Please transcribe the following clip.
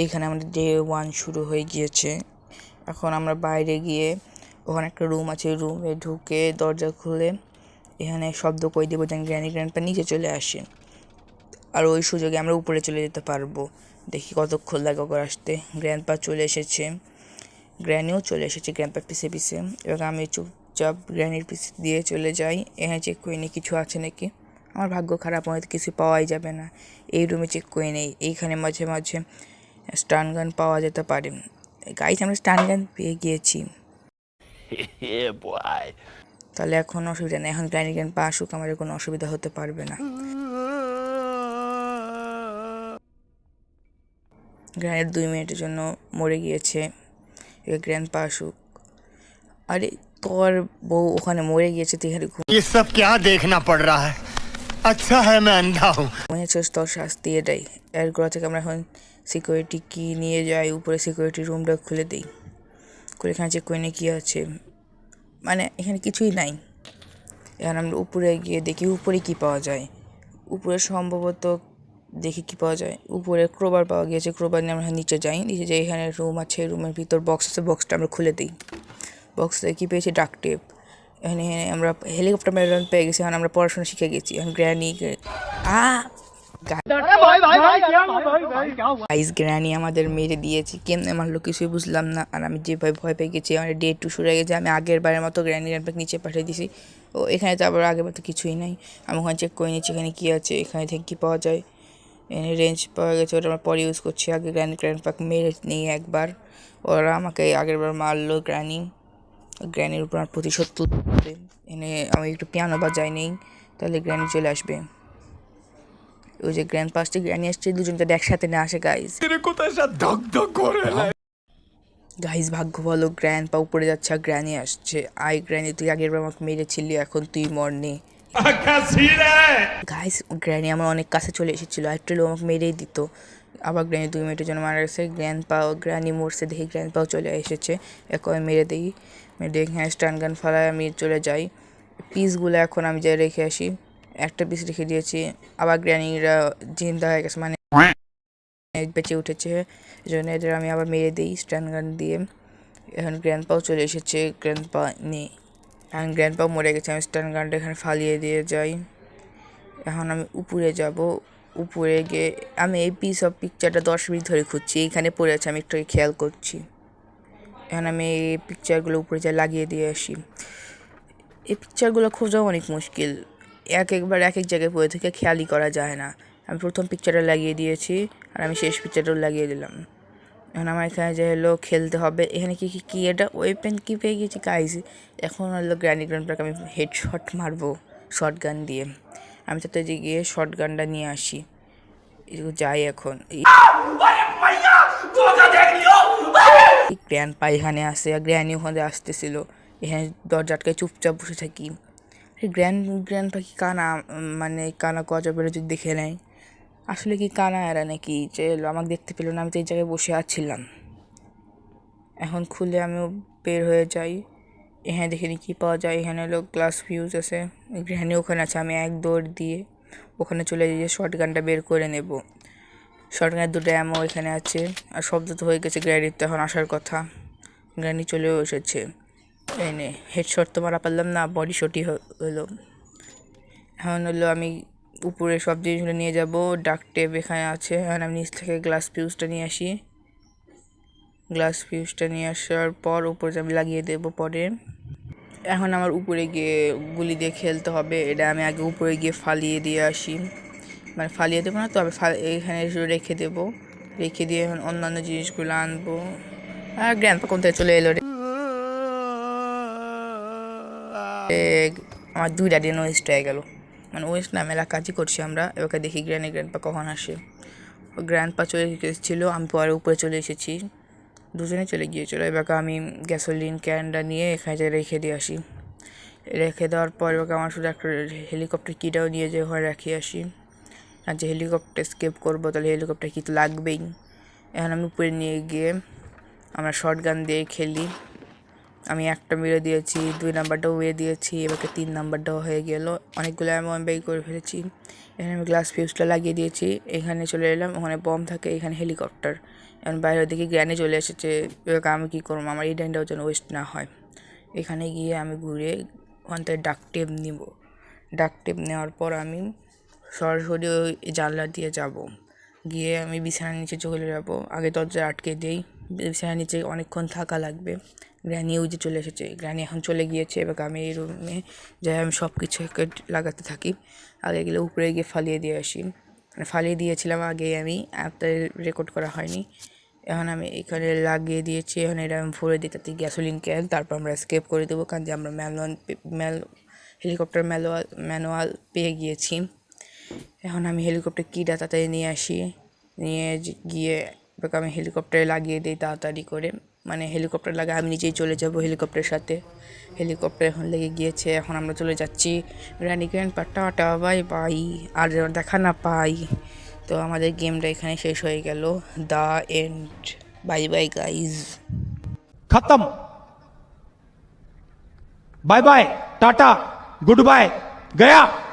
এইখানে আমাদের ডে 1 শুরু হয়ে গিয়েছে। এখন আমরা বাইরে গিয়ে ওখানে একটা রুম আছে, রুমে ঢুকে দরজা খুলে এখানে শব্দ করে দেবো যেন গ্র্যানি গ্র্যান্ডপা নিচে চলে আসে, আর ওই সুযোগে আমরা উপরে চলে যেতে পারবো। দেখি কতক্ষণ লাগে ওকে আসতে। গ্র্যান্ডপা চলে এসেছে, গ্র্যানিও চলে এসেছে গ্র্যান্ডপার পিছে পিছে। এবার আমি চুপচাপ গ্র্যানির পিছে দিয়ে চলে যাই। এখানে চেক করে নিই কিছু আছে নাকি। আমার ভাগ্য খারাপ, হয়তো কিছু পাওয়াই যাবে না। এই রুমে চেক করে নেই, এইখানে মাঝে মাঝে স্টান গান পাওয়া যেতে পারে। গাইজ আমরা স্টান গান পেয়ে গিয়েছি। তাহলে এখন অসুবিধা নেই, এখন গ্র্যানি গ্র্যান্ডপা আসুক, আমাদের কোনো অসুবিধা হতে পারবে না। গ্র্যানির 2 মিনিটের জন্য মরে গিয়েছে, এবার গ্র্যান্ডপা আসুক। আরে তোর বউ ওখানে মরে গিয়েছে, তুই এখানে ये सब क्या देखना पड़ रहा है। अच्छा है मैं अंधा हूँ। ঘুমিয়েছিস, তোর শাস্তি এটাই। এরগুলো থেকে আমরা এখন সিকিউরিটি কি নিয়ে যাই, উপরে সিকিউরিটি রুমটা খুলে দিই। করে এখানে চেক করে নিই কী আছে, মানে এখানে কিছুই নাই। এখন আমরা উপরে গিয়ে দেখি উপরে কি পাওয়া যায়। উপরে সম্ভবত দেখি কি পাওয়া যায়। উপরে ক্রোবার পাওয়া গিয়েছে, ক্রোবার নিয়ে আমরা নিচে যাই। নিচে যাই, এখানে রুম আছে, রুমের ভিতর বক্স আছে, বক্সটা আমরা খুলে দিই। বক্সে কী পেয়েছি, ডাক টেপ। এখানে আমরা হেলিকপ্টার মেডাল পেয়ে গেছি, এখন আমরা পড়াশোনা শিখে গেছি। এখন গ্র্যানি গাইস গ্র্যানি আমাদের মেরে দিয়েছে, কেমনে মারলো কিছুই বুঝলাম না। আর আমি যেভাবে ভয় পেয়ে গেছি, আমার ডে 2 শুরু হয়ে গেছে। আমি আগের বারের মতো গ্র্যানি গ্র্যান্ডপাকে নিচে পাঠিয়ে দিয়েছি। ও এখানে তো আবার আগের মতো কিছুই নাই। আমি ওখানে চেক করে নিচ্ছি এখানে কী আছে, এখানে থেকে কী পাওয়া যায়। এখানে রেঞ্জ পাওয়া গেছে, ওটা আমরা পরে ইউজ করছি। আগে গ্র্যানি গ্র্যান্ডপাকে মেরে নেই একবার, ওরা আমাকে আগের বার মারলো। গ্র্যানির উপর আমার প্রতিশোধ তুলতে হবে। এনে আমি একটু পিয়ানো বাজাই নেই, তাহলে গ্র্যানি চলে আসবে। ওই যে গ্র্যান্ড পাস্টে গ্র্যানি আসছে, দুজনকে একসাথে না আসে গাইজ। গাইজ ভাগ্য ভালো, গ্র্যান্ড পা উপরে যাচ্ছে আর গ্র্যানি আসছে। আই গ্র্যানি, তুই আগের বার আমাকে মেরেছিলি, এখন তুই মরনি। গাইজ গ্র্যানি আমার অনেক কাছে চলে এসেছিলো, একটু আমাকে মেরেই দিত। আবার গ্র্যানি 2 মিনিটের জন্য মারা গেছে। গ্র্যানি মরছে দেখি গ্র্যান্ড পাও চলে এসেছে। এখন আমি মেরে দিই, হ্যাঁ স্টান গান ফালায় আমি চলে যাই। পিসগুলো এখন আমি যাই রেখে আসি, একটা পিস রেখে দিয়েছি। আবার গ্র্যানিরা জিন্দা হয়ে গেছে, মানে বেঁচে উঠেছে, এই জন্য এদের আমি আবার মেরে দিই স্টান গান দিয়ে। এখন গ্র্যান্ডপাও চলে এসেছে, গ্র্যান্ডপা নেই, এখন গ্র্যান্ডপাও মরে গেছে। আমি স্টান গানটা এখানে ফালিয়ে দিয়ে যাই। এখন আমি উপরে যাব, উপরে গিয়ে আমি এই পিস অফ পিকচারটা 10 মিনিট ধরে খুঁজছি, এইখানে পড়ে আছে, আমি একটু খেয়াল করছি। এখন আমি এই পিকচারগুলো উপরে যা লাগিয়ে দিয়ে আসি। এই পিকচারগুলো খোঁজাও অনেক মুশকিল, একবার এক এক জায়গায় পড়ে থেকে খেয়ালই করা যায় না। আমি প্রথম পিকচারটা লাগিয়ে দিয়েছি, আর আমি শেষ পিকচারটাও লাগিয়ে দিলাম। এখন আমার এখানে যে হলো খেলতে হবে। এখানে কি কি এটা ওয়েপেন কি পেয়ে গেছি গাইজ। এখন হলো গ্র্যানি গ্র্যান্ডপাকে আমি হেডশট মারবো শর্ট গান দিয়ে। আমি তাতে যে গিয়ে শর্ট গানটা নিয়ে আসি, যাই এখন। গ্র্যান্ডপা এখানে আসে, আর গ্র্যানি ওখানে আসতেছিল। এখানে দরজা আটকায় চুপচাপ বসে থাকি। গ্র্যান্ডপা কি কানা, মানে কানা গজবের যদি দেখে নেয়, আসলে কি কানা এরা নাকি যে আমাকে দেখতে পেলো না, আমি তো এই জায়গায় বসে আছিলাম। এখন খুলে আমিও বের হয়ে যাই। এখানে দেখে নিই কী পাওয়া যায়। এখানে হলো গ্লাস ফিউজ আছে, এখানে ওখানে আছে। আমি এক দৌড় দিয়ে ওখানে চলে যাই, শর্ট গানটা বের করে নেব। শর্ট গানের 2টা অ্যামো এখানে আছে, আর শব্দ তো হয়ে গেছে গ্র্যানির তো এখন আসার কথা। গ্র্যানি চলেও এসেছে। এনে হেডশট তো মারা পারলাম না, বডি শটই হলো। এখন হলো আমি উপরে সব জিনিসগুলো নিয়ে যাব। ডাক টেপ এখানে আছে, এখন আমি নিচ থেকে গ্লাস ফিউজটা নিয়ে আসি। গ্লাস ফিউজটা নিয়ে আসার পর উপরে আমি লাগিয়ে দেবো পরে। এখন আমার উপরে গিয়ে গুলি দিয়ে খেলতে হবে, এটা আমি আগে উপরে গিয়ে ফালিয়ে দিয়ে আসি, মানে ফালিয়ে দেবো না তো, আমি এখানে রেখে দেবো। রেখে দিয়ে এখন অন্যান্য জিনিসগুলো আনবো। আর গ্র্যান্ডপা কোন থেকে চলে এলো রে, আমার 2টা দিন ওয়েস্ট হয়ে গেল, মানে ওয়েস্ট না, মেলা কাজই করছি আমরা। এবার দেখি গ্র্যান্ডপা কখন আসে। গ্র্যান্ডপা চলে গেছিল, আমি পরে উপরে চলে এসেছি, দুজনে চলে গিয়েছিল। এবার আমি গ্যাসোলিন ক্যানটা নিয়ে এখানে রেখে দিয়ে আসি। রেখে দেওয়ার পর এবার আমার শুধু একটা হেলিকপ্টার কিটাও নিয়ে যে ঘরে রেখে আসি, আর যে হেলিকপ্টার স্কেপ করবো তাহলে হেলিকপ্টার কি তো লাগবেই। এখন আমি উপরে নিয়ে গিয়ে আমরা শর্ট গান দিয়ে খেলি। আমি একটা মেরে দিয়েছি, 2 নাম্বারটাও মেরে দিয়েছি, এবারে 3 নাম্বারটাও হয়ে গেল। অনেকগুলো অ্যামো ব্যয় করে ফেলেছি। এখানে আমি গ্লাস ফিউজটা লাগিয়ে দিয়েছি। এখানে চলে এলাম, ওখানে বম থাকে, এখানে হেলিকপ্টার। এখন বাইরের দিকে গ্র্যানি চলে এসেছে। এবার আমি কী করবো, আমার এই টাইমটাও যেন ওয়েস্ট না হয়। এখানে গিয়ে আমি ঘুরে ওখান থেকে ডাক টেপ নিব। ডাক টেপ নেওয়ার পর আমি সরাসরি ওই জানলা দিয়ে যাব। গিয়ে আমি বিছানার নিচে চলে যাব। আগে দরজা আটকে দিই, বিছানার নিচে অনেকক্ষণ থাকা লাগবে। গ্র্যানি যে চলে এসেছে, গ্র্যানি এখন চলে গিয়েছে। এবার আমি এই রুমে যাই, আমি সব কিছু লাগাতে থাকি। আগে গেলে উপরে গিয়ে ফালিয়ে দিয়ে আসি, মানে ফালিয়ে দিয়েছিলাম আগে, আমি অ্যাপটা রেকর্ড করা হয়নি। এখন আমি এখানে লাগিয়ে দিয়েছি। এখন এটা আমি ভরে দিই তাতে গ্যাসোলিন ক্যান, তারপর আমরা স্কেপ করে দেবো, কারণ যে আমরা হেলিকপ্টার ম্যানুয়াল পেয়ে গিয়েছি। এখন আমি হেলিকপ্টার কিটা তাড়াতাড়ি নিয়ে আসি, নিয়ে গিয়ে এবার আমি হেলিকপ্টারে লাগিয়ে দিই তাড়াতাড়ি করে, মানে হেলিকপ্টার লাগিয়ে আমি নিজেই চলে যাব হেলিকপ্টারের সাথে। হেলিকপ্টার এখন লেগে গিয়েছে, এখন আমরা চলে যাচ্ছি রানি গ্র্যান্ডপা, টাটা বাই বাই, আর যেন দেখা না পাই। তো আমাদের গেমটা এখানে শেষ হয়ে গেল। The end. Bye bye guys. खत्म। Bye bye, tata, goodbye, गया।